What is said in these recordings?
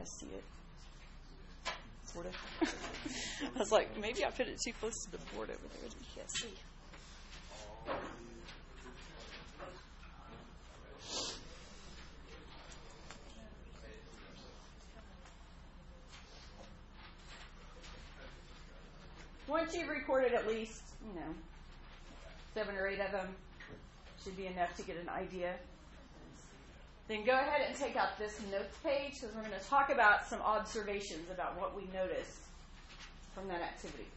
guys see it? Sort of. I was like, maybe I put it too close to the board over there that you can't see. Once you've recorded at least, 7 or 8 of them, should be enough to get an idea. Then go ahead and take out this notes page because we're going to talk about some observations about what we noticed from that activity.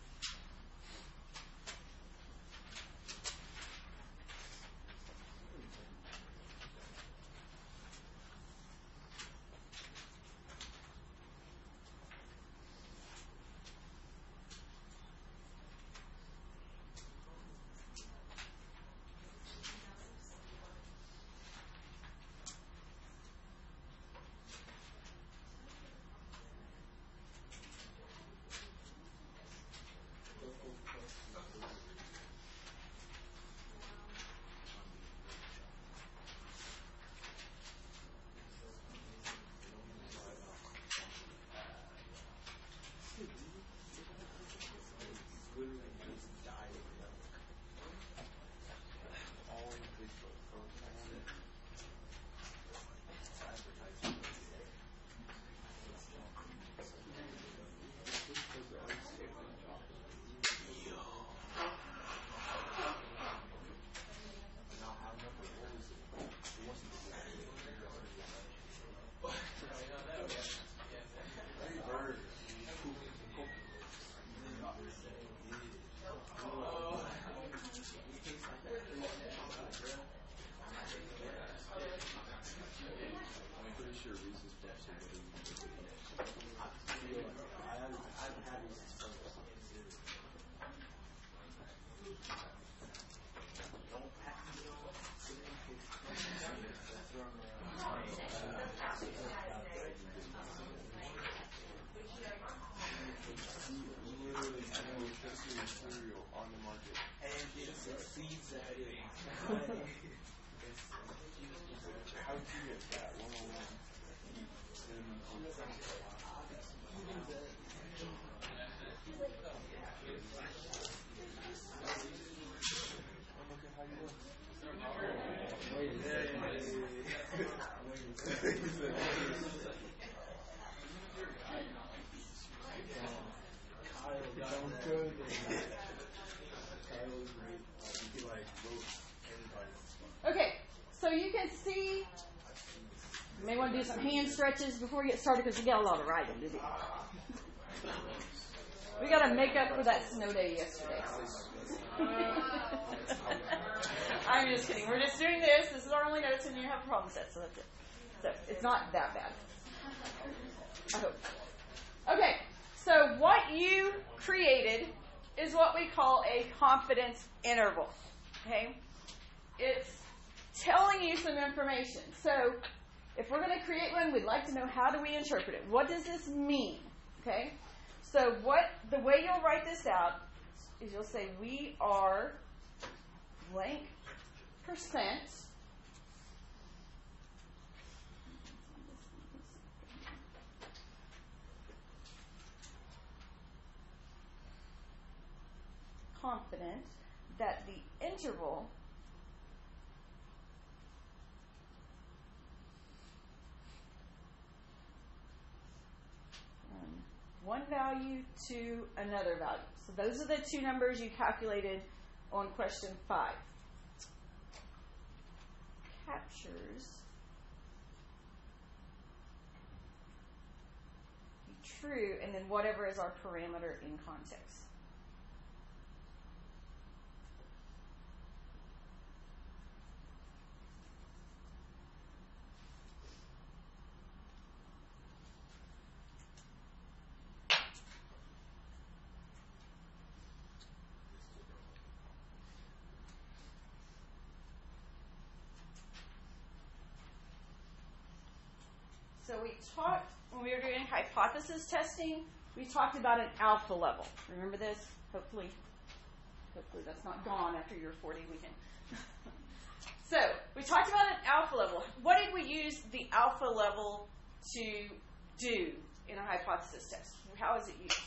Okay, so you can see, you may want to do some hand stretches before we get started because we got a lot of writing to do. We got to make up for that snow day yesterday. I'm just kidding. We're just doing this. This is our only notes, and you have a problem set, so that's it. So it's not that bad. I hope. Okay, so what you created is what we call a confidence interval. Okay? It's telling you some information. So if we're going to create one, we'd like to know how do we interpret it. What does this mean? Okay? So the way you'll write this out is you'll say we are blank percent confident that the interval one value to another value. So those are the two numbers you calculated on question 5. Captures the true, and then whatever is our parameter in context. So we talked, when we were doing hypothesis testing, we talked about an alpha level. Remember this? Hopefully that's not gone after your 4-day weekend. So we talked about an alpha level. What did we use the alpha level to do in a hypothesis test? How is it used?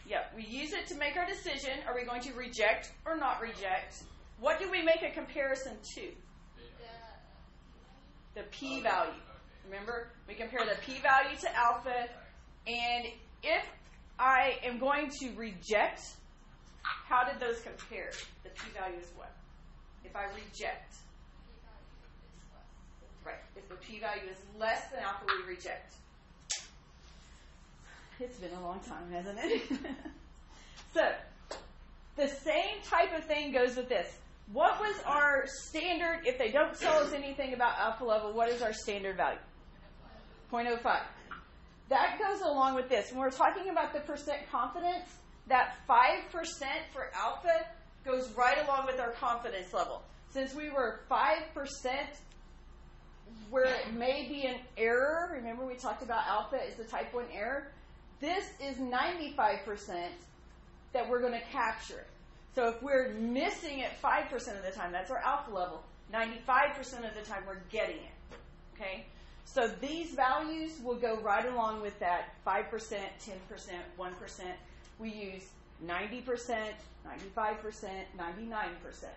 Yeah, we use it to make our decision. Are we going to reject or not reject? What do we make a comparison to? The p-value. Remember, we compare the p-value to alpha, and if I am going to reject, how did those compare? The p-value is what? If I reject. Right. If the p-value is less than alpha, we reject. It's been a long time, hasn't it? So, the same type of thing goes with this. What was our standard, if they don't tell us anything about alpha level, what is our standard value? 0.05. That goes along with this. When we're talking about the percent confidence, that 5% for alpha goes right along with our confidence level. Since we were 5% where it may be an error, remember we talked about alpha is the type 1 error, this is 95% that we're going to capture it. So if we're missing it 5% of the time, that's our alpha level. 95% of the time we're getting it. Okay? So these values will go right along with that 5%, 10%, 1%. We use 90%, 95%, 99%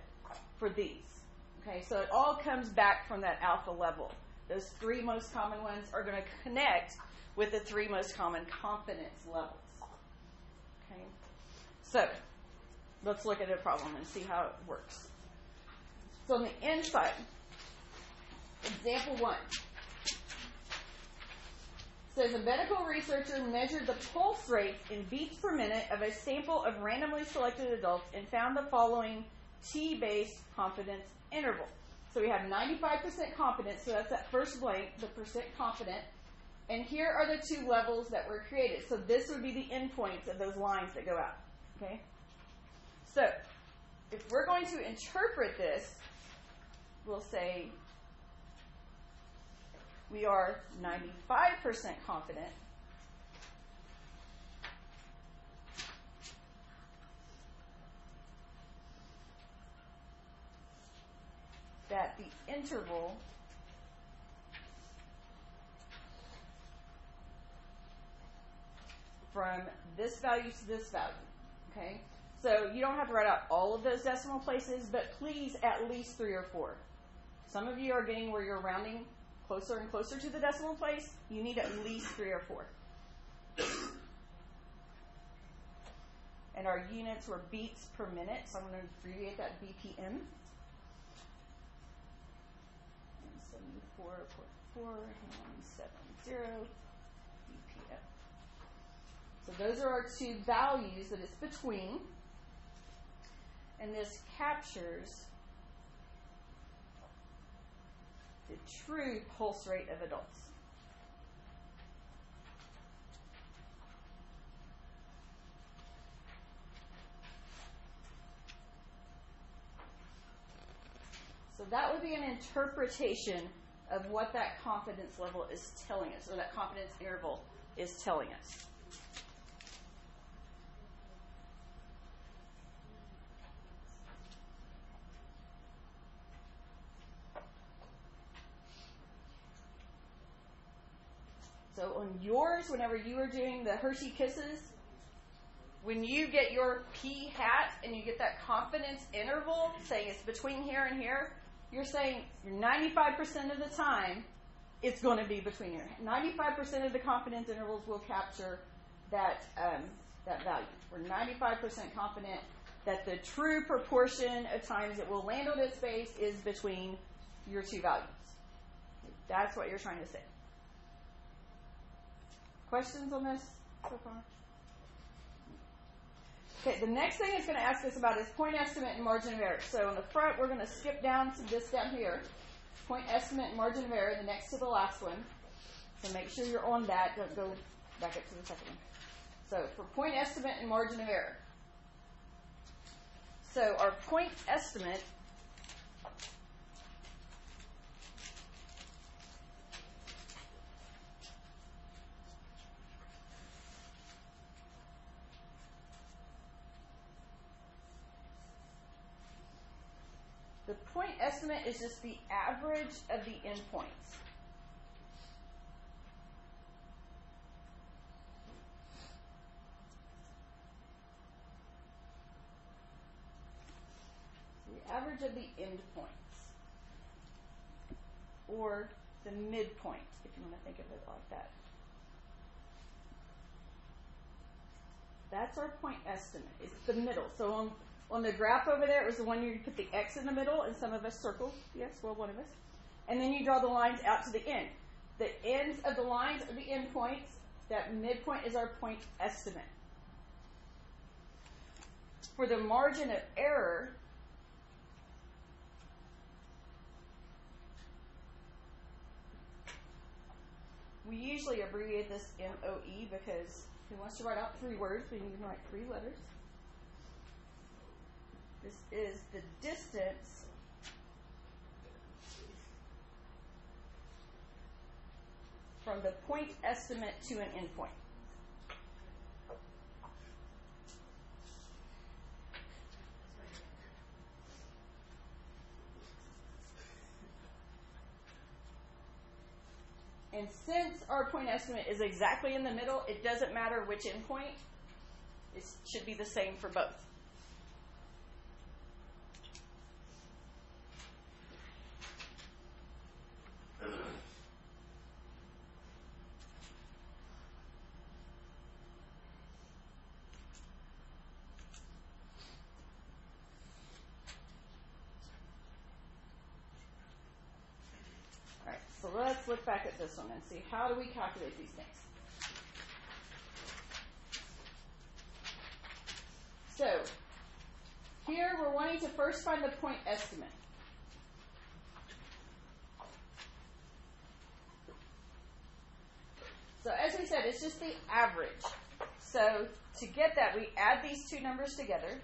for these. Okay? So it all comes back from that alpha level. Those three most common ones are going to connect with the three most common confidence levels. Okay? So let's look at a problem and see how it works. So on the inside, example 1 says a medical researcher measured the pulse rates in beats per minute of a sample of randomly selected adults and found the following T-based confidence interval. So we have 95% confidence, so that's that first blank, the percent confident. And here are the two levels that were created. So this would be the endpoints of those lines that go out. Okay? So, if we're going to interpret this, we'll say we are 95% confident that the interval from this value to this value. Okay? So you don't have to write out all of those decimal places, but please at least 3 or 4. Some of you are getting where you're rounding closer and closer to the decimal place. You need at least 3 or 4. And our units were beats per minute, so I'm going to abbreviate that BPM. 74.4170 BPM. So those are our two values that it's between. And this captures the true pulse rate of adults. So that would be an interpretation of what that confidence level is telling us, or that confidence interval is telling us. So on yours, whenever you were doing the Hershey Kisses, when you get your P hat and you get that confidence interval, saying it's between here and here, you're saying 95% of the time it's going to be between here. 95% of the confidence intervals will capture that value. We're 95% confident that the true proportion of times it will land on its base is between your two values. That's what you're trying to say. Questions on this so far? Okay, the next thing it's going to ask us about is point estimate and margin of error. So on the front, we're going to skip down to this down here. Point estimate and margin of error, the next to the last one. So make sure you're on that. Don't go back up to the second one. So for point estimate and margin of error. So our point estimate point estimate is just the average of the endpoints. The average of the endpoints, or the midpoint, if you want to think of it like that. That's our point estimate. It's the middle. So on the graph over there, it was the one you put the X in the middle, and some of us circled. Yes, well, one of us. And then you draw the lines out to the end. The ends of the lines are the endpoints. That midpoint is our point estimate. For the margin of error, we usually abbreviate this MOE because who wants to write out 3 words? We need to write 3 letters. This is the distance from the point estimate to an endpoint. And since our point estimate is exactly in the middle, it doesn't matter which endpoint. It should be the same for both. So let's look back at this one and see, how do we calculate these things? So here we're wanting to first find the point estimate. So as we said, it's just the average. So to get that, we add these 2 numbers together.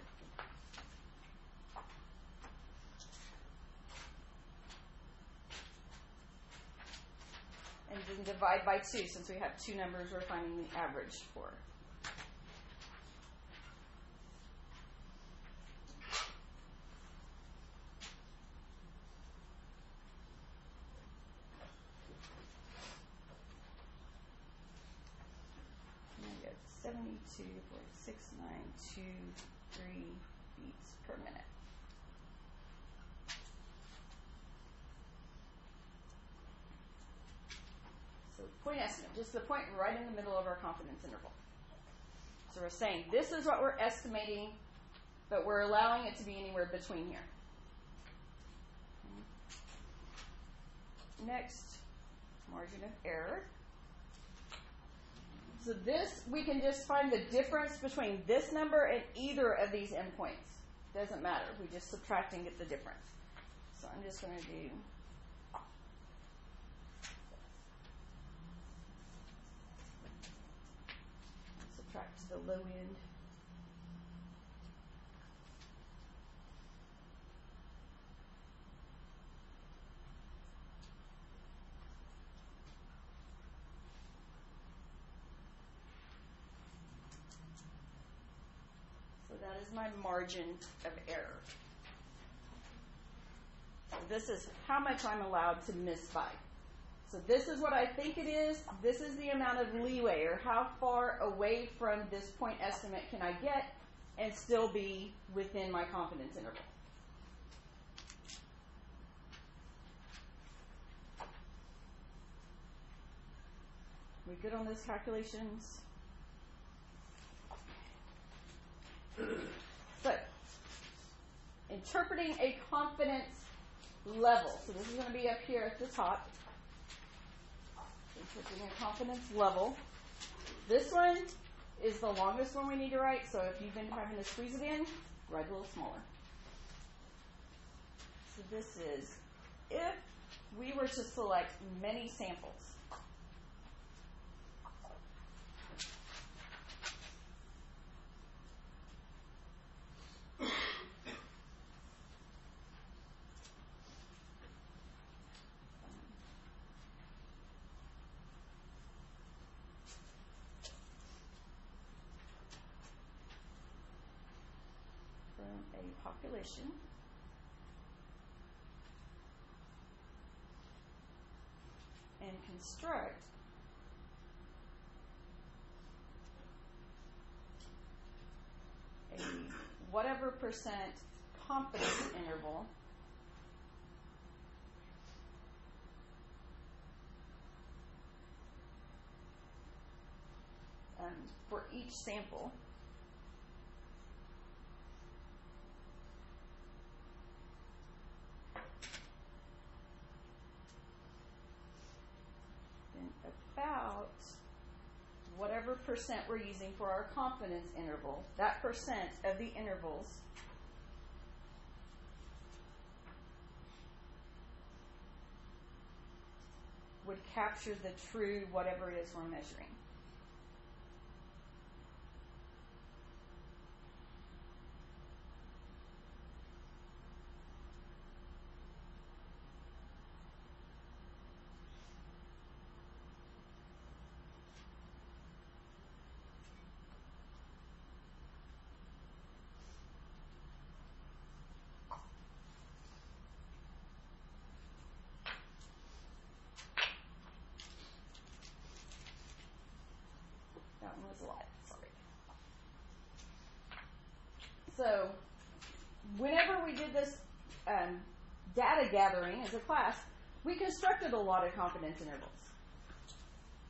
And then divide by 2, since we have 2 numbers we're finding the average for. And I get 72.6923 beats per minute. Point estimate, just the point right in the middle of our confidence interval. So we're saying this is what we're estimating, but we're allowing it to be anywhere between here. Next, margin of error. So this, we can just find the difference between this number and either of these endpoints. Doesn't matter. We just subtract and get the difference. So I'm just going to do subtract to the low end. So that is my margin of error. So this is how much I'm allowed to miss by. So this is what I think it is. This is the amount of leeway, or how far away from this point estimate can I get and still be within my confidence interval. We good on those calculations? So, interpreting a confidence level. So this is going to be up here at the top. Interpreting a confidence level. This one is the longest one we need to write, so if you've been having to squeeze it in, write a little smaller. So this is if we were to select many samples. A population construct a whatever percent confidence interval for each sample then about whatever percent we're using for our confidence interval, that percent of the intervals would capture the true whatever it is we're measuring. That one was a lot, sorry. So, whenever we did this data gathering as a class, we constructed a lot of confidence intervals.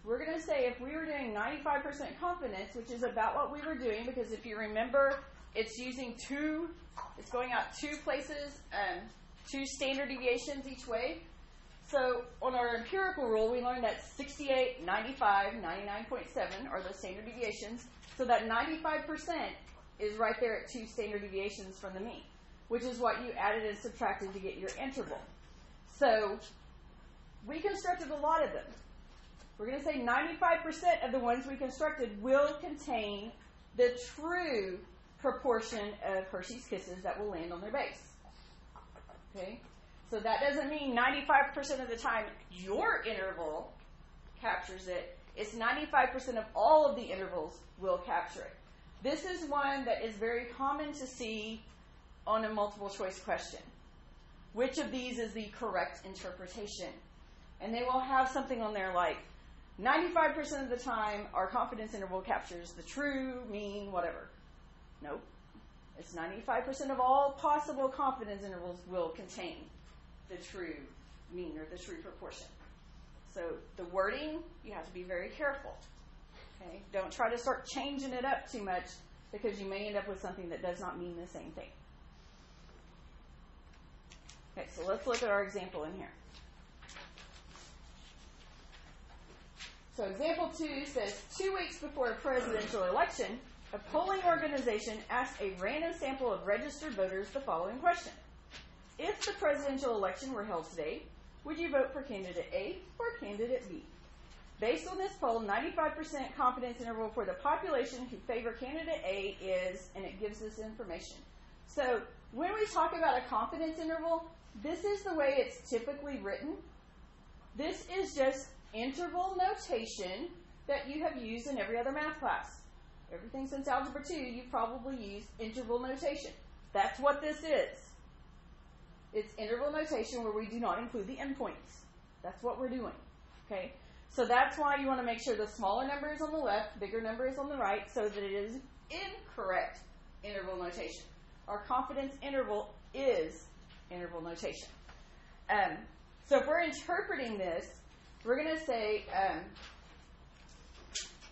We're going to say if we were doing 95% confidence, which is about what we were doing, because if you remember, it's going out two places, 2 standard deviations each way. So on our empirical rule, we learned that 68, 95, 99.7 are the standard deviations. So that 95% is right there at 2 standard deviations from the mean, which is what you added and subtracted to get your interval. So we constructed a lot of them. We're going to say 95% of the ones we constructed will contain the true proportion of Hershey's Kisses that will land on their base. Okay? So that doesn't mean 95% of the time your interval captures it. It's 95% of all of the intervals will capture it. This is one that is very common to see on a multiple choice question. Which of these is the correct interpretation? And they will have something on there like 95% of the time our confidence interval captures the true, mean, whatever. Nope. It's 95% of all possible confidence intervals will contain the true mean or the true proportion. So the wording, you have to be very careful. Okay? Don't try to start changing it up too much because you may end up with something that does not mean the same thing. Okay, so let's look at our example in here. So example 2 says, 2 weeks before a presidential election, a polling organization asked a random sample of registered voters the following question. If the presidential election were held today, would you vote for candidate A or candidate B? Based on this poll, 95% confidence interval for the population who favor candidate A is, and it gives this information. So when we talk about a confidence interval, this is the way it's typically written. This is just interval notation that you have used in every other math class. Everything since Algebra 2, you've probably used interval notation. That's what this is. It's interval notation where we do not include the endpoints. That's what we're doing. Okay? So that's why you want to make sure the smaller number is on the left, bigger number is on the right, so that it is incorrect interval notation. Our confidence interval is interval notation. So if we're interpreting this, we're going to say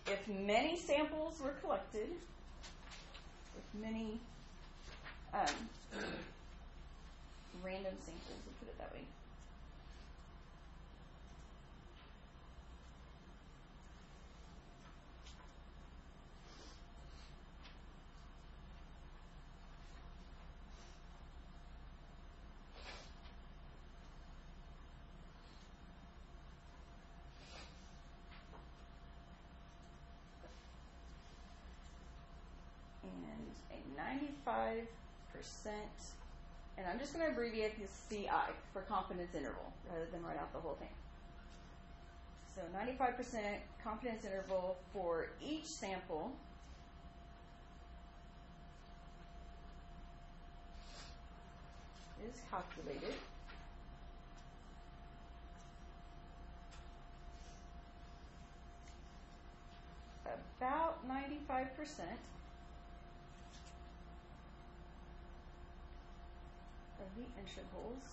if many samples were collected, if many random samples, we'll put it that way. And a 95%, and I'm just going to abbreviate this CI for confidence interval rather than write out the whole thing. So 95% confidence interval for each sample is calculated about 95% of the intervals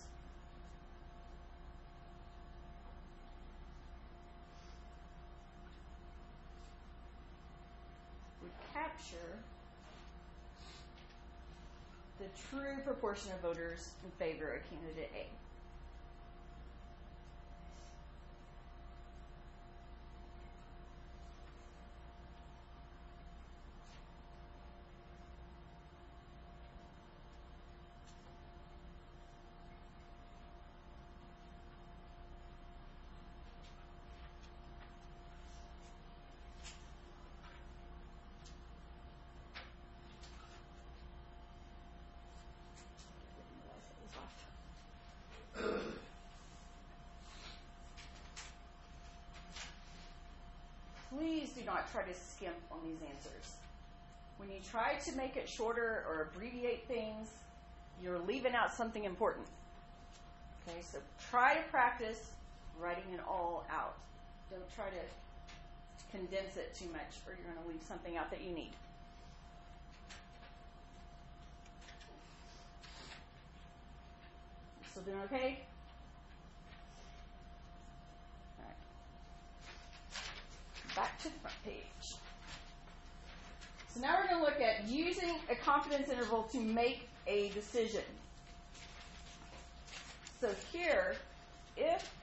would capture the true proportion of voters in favor of candidate A. Please do not try to skimp on these answers. When you try to make it shorter or abbreviate things, you're leaving out something important. Okay, so try to practice writing it all out. Don't try to condense it too much, or you're going to leave something out that you need. Still doing okay? All right. Back to the front page. So now we're going to look at using a confidence interval to make a decision. So here, if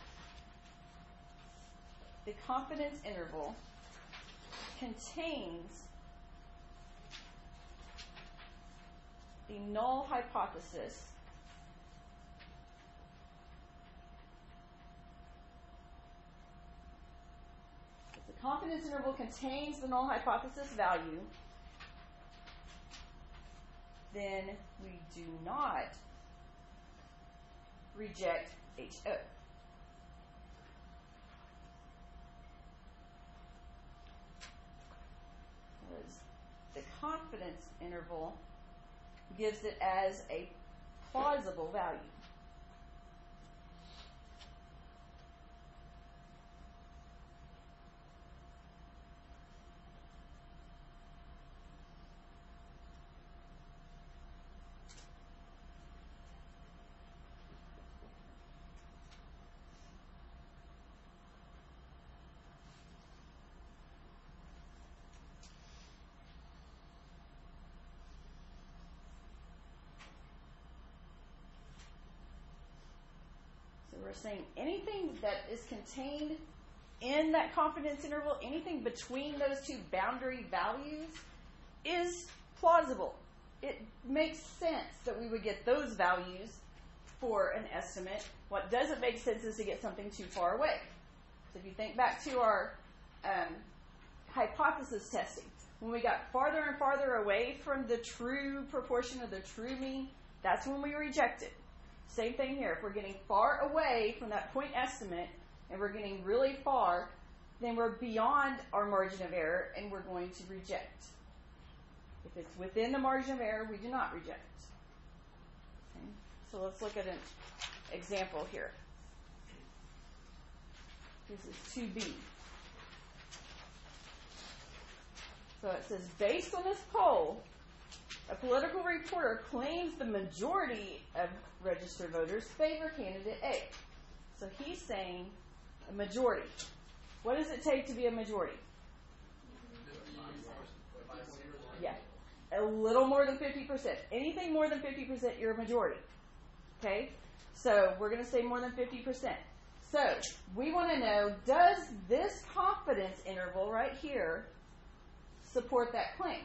the confidence interval contains the null hypothesis, if the confidence interval contains the null hypothesis value, then we do not reject HO. Because the confidence interval gives it as a plausible value. We're saying anything that is contained in that confidence interval, anything between those two boundary values, is plausible. It makes sense that we would get those values for an estimate. What doesn't make sense is to get something too far away. So if you think back to our hypothesis testing, when we got farther and farther away from the true proportion of the true mean, that's when we rejected. Same thing here. If we're getting far away from that point estimate and we're getting really far, then we're beyond our margin of error and we're going to reject. If it's within the margin of error, we do not reject. Okay? So let's look at an example here. This is 2B. So it says, based on this poll, a political reporter claims the majority of registered voters favor candidate A. So he's saying a majority. What does it take to be a majority? Yeah, a little more than 50%. Anything more than 50%, you're a majority. Okay? So we're going to say more than 50%. So we want to know, does this confidence interval right here support that claim?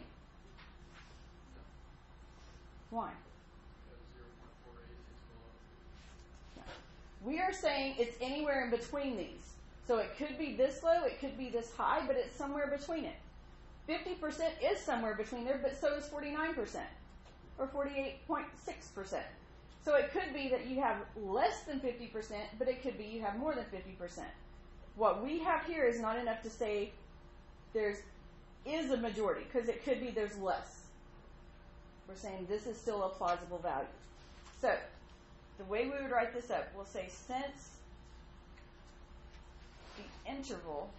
Why? We are saying it's anywhere in between these. So it could be this low, it could be this high, but it's somewhere between it. 50% is somewhere between there, but so is 49% or 48.6%. So it could be that you have less than 50%, but it could be you have more than 50%. What we have here is not enough to say there is a majority, because it could be there's less. We're saying this is still a plausible value. So the way we would write this up, we'll say since the interval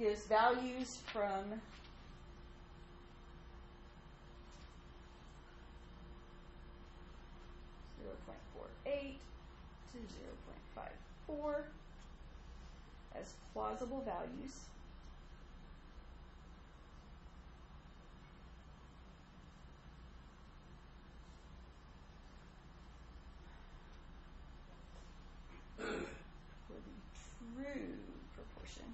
gives values from 0.48 to 0.54 as plausible values. For the true proportion.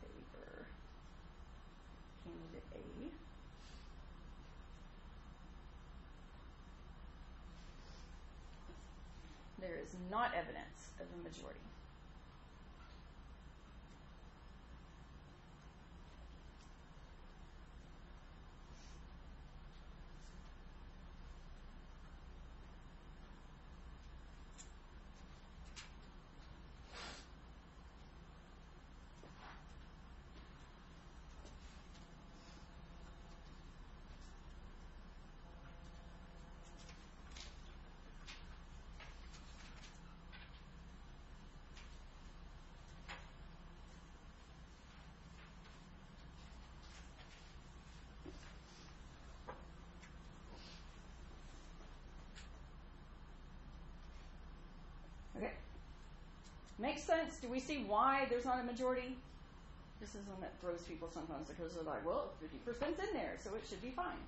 Favor candidate A. There is not evidence of a majority. Okay. Makes sense? Do we see why there's not a majority? This is one that throws people sometimes because they're like, well, 50%'s in there, so it should be fine.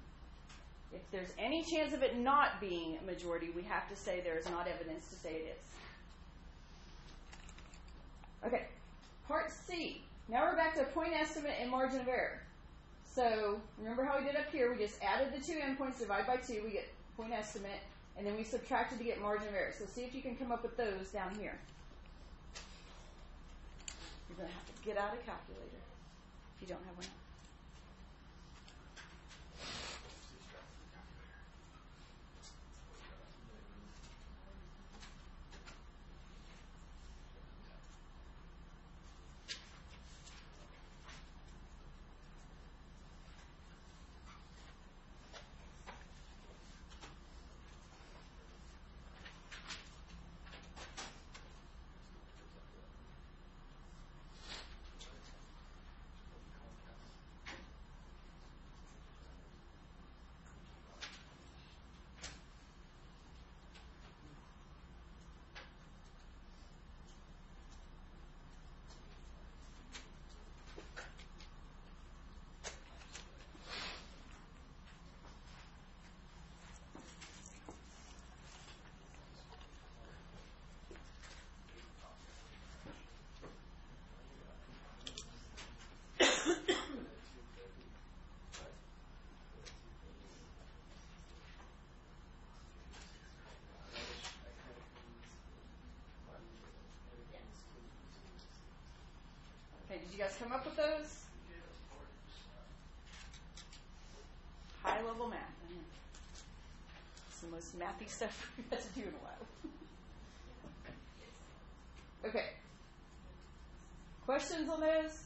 If there's any chance of it not being a majority, we have to say there is not evidence to say it is. Okay, part C. Now we're back to point estimate and margin of error. So remember how we did up here? We just added the two endpoints, divide by 2, we get point estimate, and then we subtracted to get margin of error. So see if you can come up with those down here. You're going to have to get out a calculator if you don't have one. Okay, did you guys come up with those? High level math. It's the most mathy stuff we've had to do in a while. Okay. Questions on those?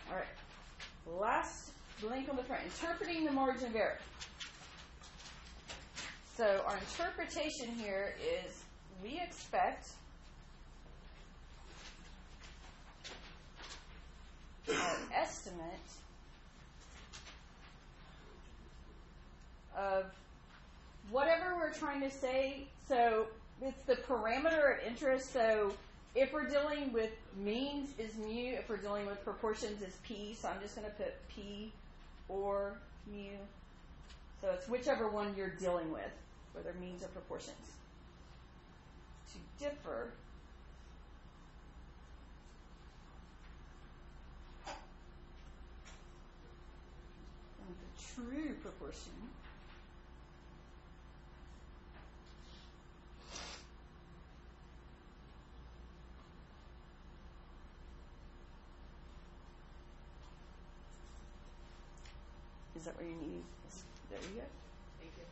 All right. Last blank on the front. Interpreting the margin of error. So our interpretation here is we expect our estimate of whatever we're trying to say. So it's the parameter of interest. So if we're dealing with means is mu. If we're dealing with proportions is p. So I'm just going to put p or mu. So it's whichever one you're dealing with, whether means or proportions. To differ from the true proportion is that where you need? There you go. Thank you.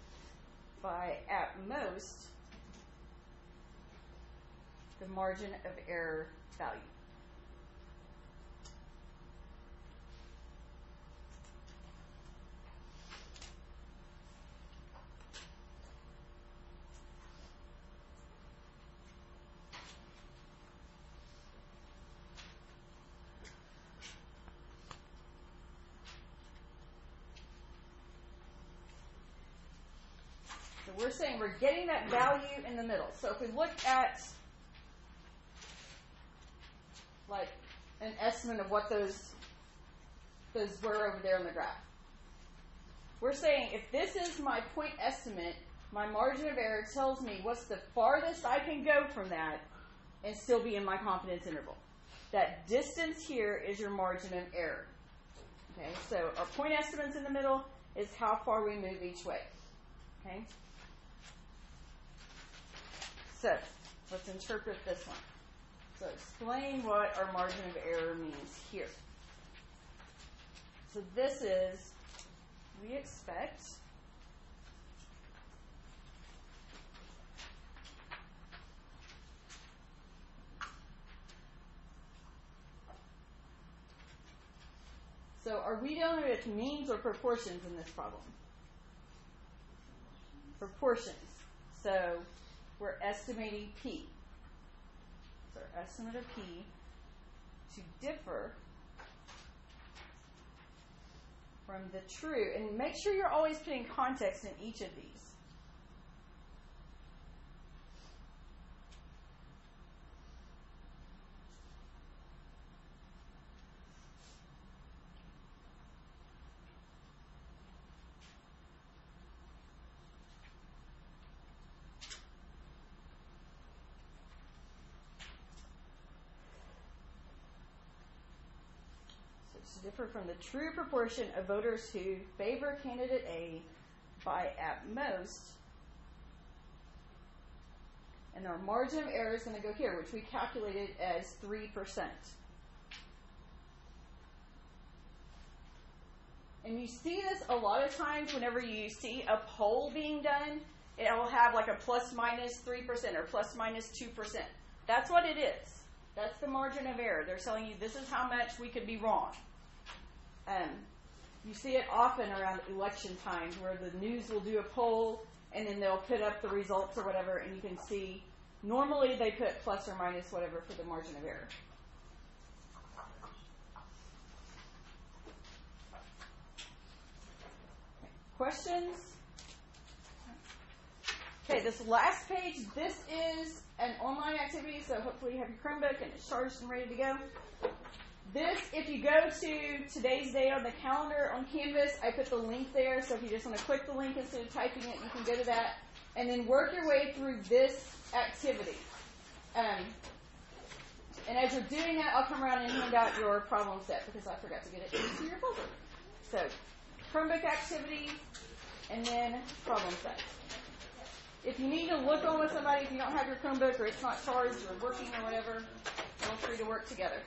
By at most the margin of error value. So we're saying we're getting that value in the middle. So if we look at like an estimate of what those were over there on the graph. We're saying if this is my point estimate, my margin of error tells me what's the farthest I can go from that and still be in my confidence interval. That distance here is your margin of error. Okay, so our point estimate's in the middle is how far we move each way. Okay? So, let's interpret this one. So explain what our margin of error means here. So this is, we expect so are we dealing with means or proportions in this problem? Proportions. So we're estimating P. So our estimate of P to differ from the true. And make sure you're always putting context in each of these. Differ from the true proportion of voters who favor candidate A by at most, and our margin of error is going to go here, which we calculated as 3%. And you see this a lot of times whenever you see a poll being done, it will have like a plus minus 3% or plus minus 2%. That's what it is. That's the margin of error. They're telling you this is how much we could be wrong. You see it often around election times where the news will do a poll and then they'll put up the results or whatever, and you can see normally they put plus or minus whatever for the margin of error. Okay. Questions? Okay, this last page, this is an online activity, so hopefully you have your Chromebook and it's charged and ready to go. This, if you go to today's date on the calendar on Canvas, I put the link there, so if you just want to click the link instead of typing it, you can go to that, and then work your way through this activity. And as you're doing that, I'll come around and hand out your problem set, because I forgot to get it into your folder. So, Chromebook activity, and then problem set. If you need to look on with somebody, if you don't have your Chromebook, or it's not charged, or working, or whatever, feel free to work together.